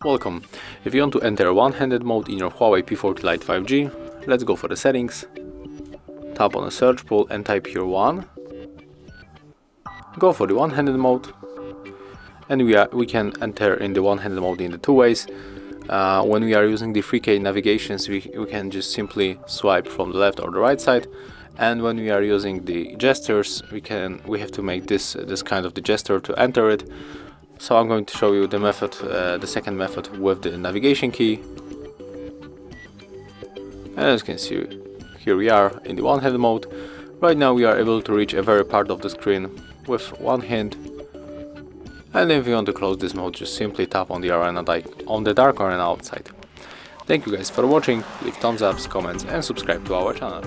Welcome. If you want to enter one-handed mode in your HUAWEI P40 Lite 5G, let's go for the settings. Tap on the search pool and type here 1. Go for the one-handed mode, and we can enter in the one-handed mode in the two ways. When we are using the 3K navigations, we can just simply swipe from the left or the right side, and when we are using the gestures, we have to make this kind of the gesture to enter it. So I'm going to show you the method, the second method with the navigation key. And as you can see, here we are in the one-handed mode. Right now we are able to reach a very part of the screen with one hand. And if you want to close this mode, just simply tap on the arena, like on the dark arena outside. Thank you guys for watching, leave thumbs ups, comments and subscribe to our channel.